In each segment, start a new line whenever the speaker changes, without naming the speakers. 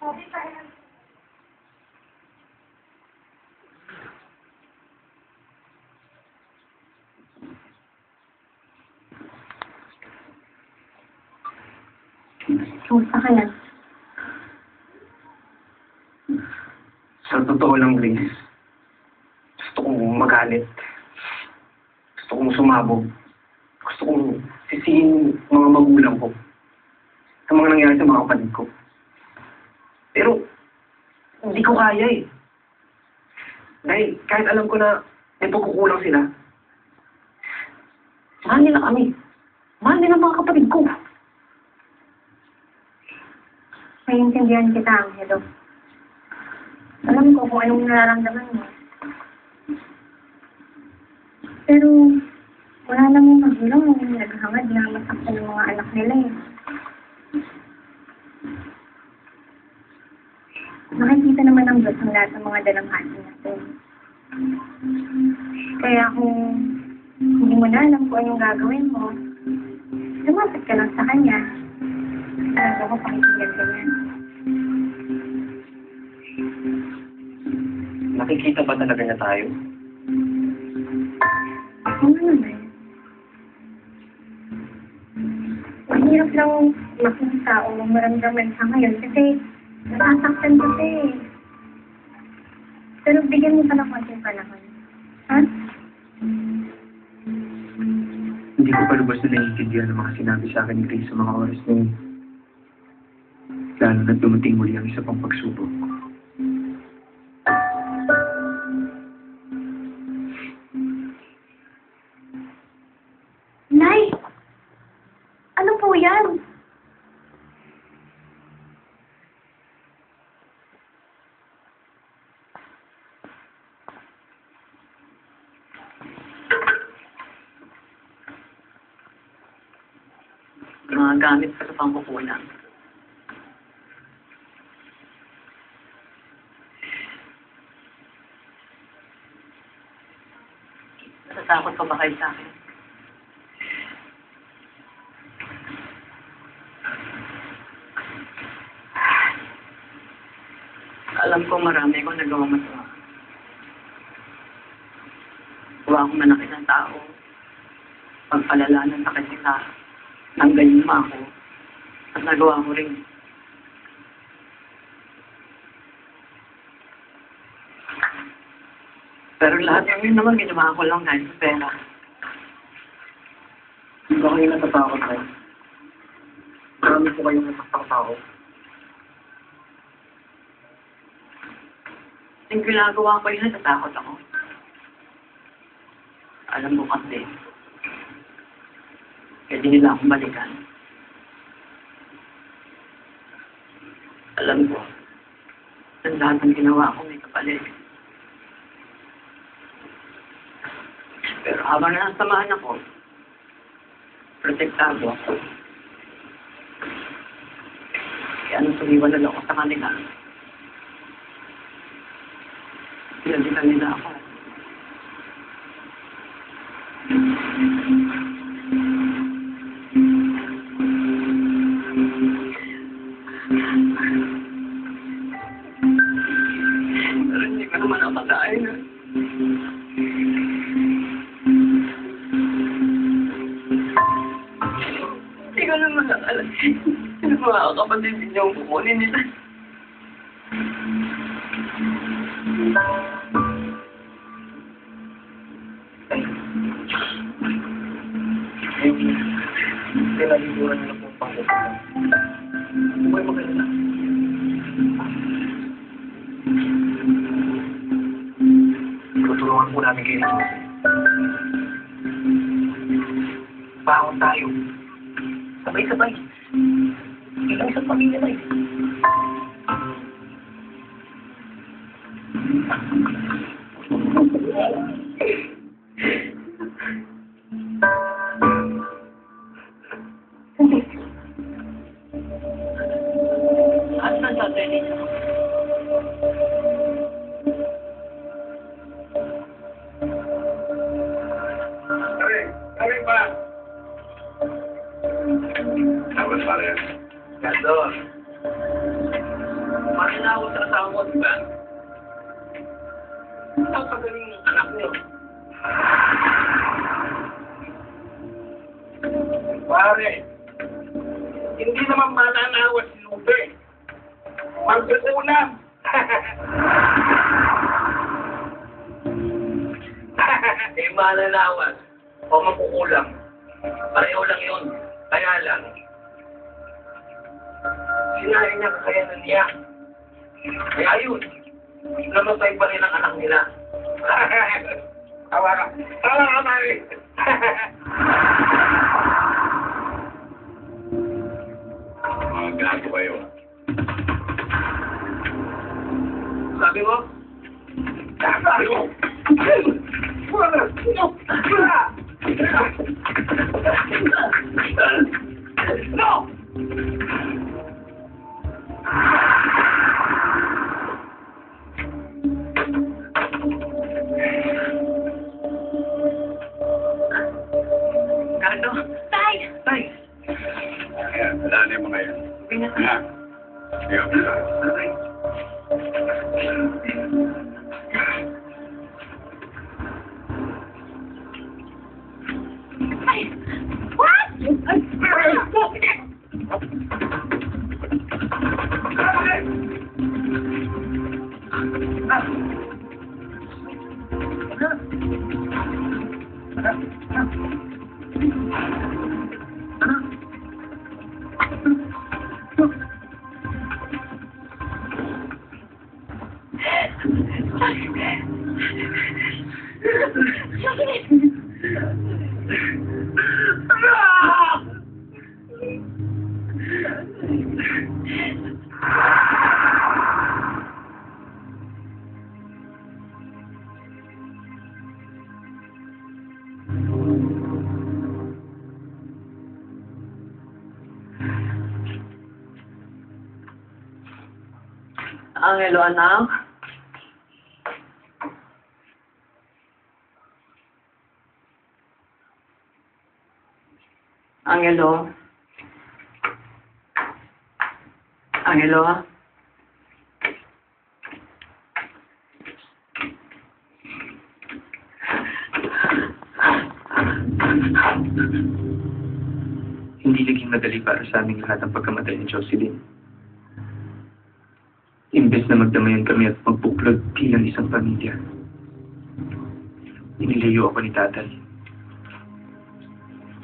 Kumusta ka na?
Sa totoo lang, Grace, gusto kong magalit. Gusto kong sumabog. Gusto kong sisihin mga magulang ko sa mga nangyari sa mga kapatid ko. Pero, hindi ko kaya eh. Dahil kahit alam ko na may pagkukulang sila, mahal nila kami. Mahal nila mga kapatid ko.
Naiintindihan kita, Angelo. Alam ko kung anong nararamdaman mo. Pero, wala namang magulang yung naghangad na masaktan ng mga anak nila eh. Nakikita naman ng Diyos ang lahat ng mga dalamhati natin. Kaya kung hindi mo na alam kung anong gagawin mo, lumapit ka lang sa Kanya. Talaga ko pakikinggan ka niya.
Nakikita ba talaga niya tayo?
Oo naman. Mahirap lang makita o maramdaman sa ngayon kasi nasasaktan kasi eh. Pero bigyan mo pa ng konting panahon. Ha?
Hindi ko pa lubos na naiintindihan ang mga sinabi sa akin ni Grace sa mga oras na yun. Lalo na dumating muli ang isa pang pagsubok.
Nay! Ano po yan?
Mga gamit pa sa pangkukulang. Natatakot pa ba kayo sa akin? Alam ko marami akong nagawang masama. Huwag akong manakit ng tao. Pagpalala ng sakit nila. Nanggaling mo ako. At nagawa ko rin. Pero lahat ng yun naman ginawa ko lang dahil sa pera.
Hindi ba kayo natatakot na? Marami po kayong nasaktak tao.
Yung ginagawa ko yun, natatakot ako. Alam mo kasi, pwede nila akong balikan. Alam ko, ang lahat ng ginawa ko may kapalit. Pero habang nasamahan ako, protektado ako. Kaya nung sumiwalala ako sa kanila, pinagdikan nila ako. Pero hindi ko naman nakakain. Hindi ko naman nakakain. Sino mga kapatid ninyo ang kukunin nila?
Pinaliguran nila po pangkukulang. Huwag maganda. Tutulungan po namin kayo nito. Baon tayo. Sabay-sabay. Ilang isang pamilya na eh.
At saan tatay ninyo?
Kami pa! Tapos pare. Gato. asawa mo, di ba? Ang pagaling ng anak niyo. Pare, hindi naman mananawa si Lupe. Magkukulam. Eh, mananawas o magkukulam. Pareho lang yun. Kaya lang, sinahin niya kakayanan niya. Kaya yun, namatay pa rin ang anak nila. Tawa ka. Tawa ka, Mari. Mga gago kayo. Sabi mo? Sabi mo? No!
Cardo, tay! Tay!
Ayan, alala mo ngayon.
Sabi na
Ha? Ayaw na.
Tay.
Ay! What?
Angelo, anak. Angelo. Angelo.
Hindi naging madali para sa aming lahat ang pagkamatay ni Jocelyn. Imbes na magdamayan kami at magbuklod bilang isang pamilya, inilayo ako ni tatay.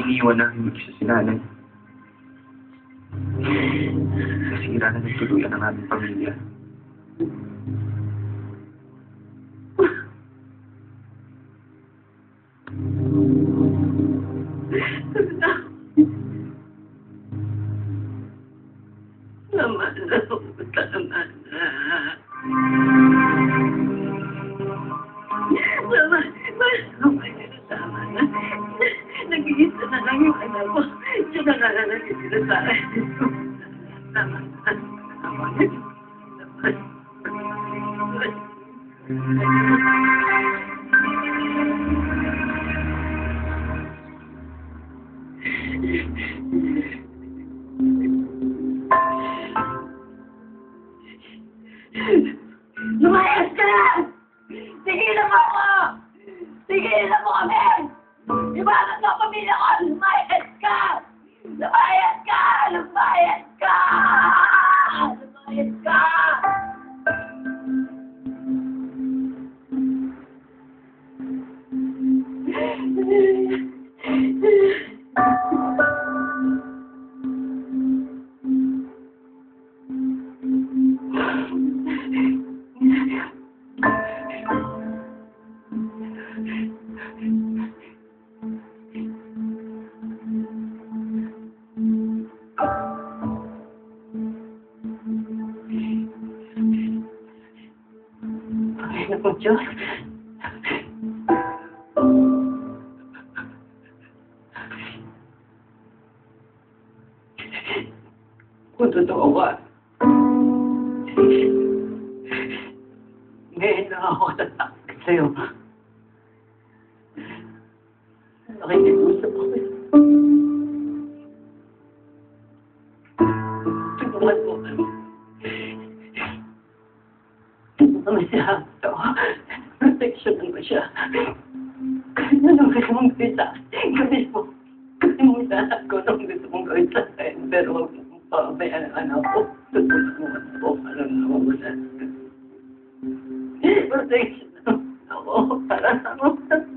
Iniwan namin mag-isa si nanay. Nasira na ng tuluyan ang aming pamilya.
Naman na, tama na. Tama na. Nag-iisa na lang yung anak ko. Siya na nga na nagkikita sa akin. Tama na. Tama na.
Lumayas ka na! Tigilan mo ako! Tigilan mo kami! Iwanan mo ang pamilya ko! Lumayas ka! Lumayas ka! Lumayas ka! Lumayas ka!
Panginoon po, Diyos. Kung totoo ba, ngayon lang ako tatakot sa'yo. Nakikiusap ako. Tulungan mo kami. masyado. Proteksyonan mo siya. Kanya nung gusto mong gawin sa akin. Kasi mo lahat ko nung gusto mong gawin sa akin. Pero huwag mong pabayaan ang anak ko. Tutulak mo ako. Ano na wala. Proteksyonan ako para sa mga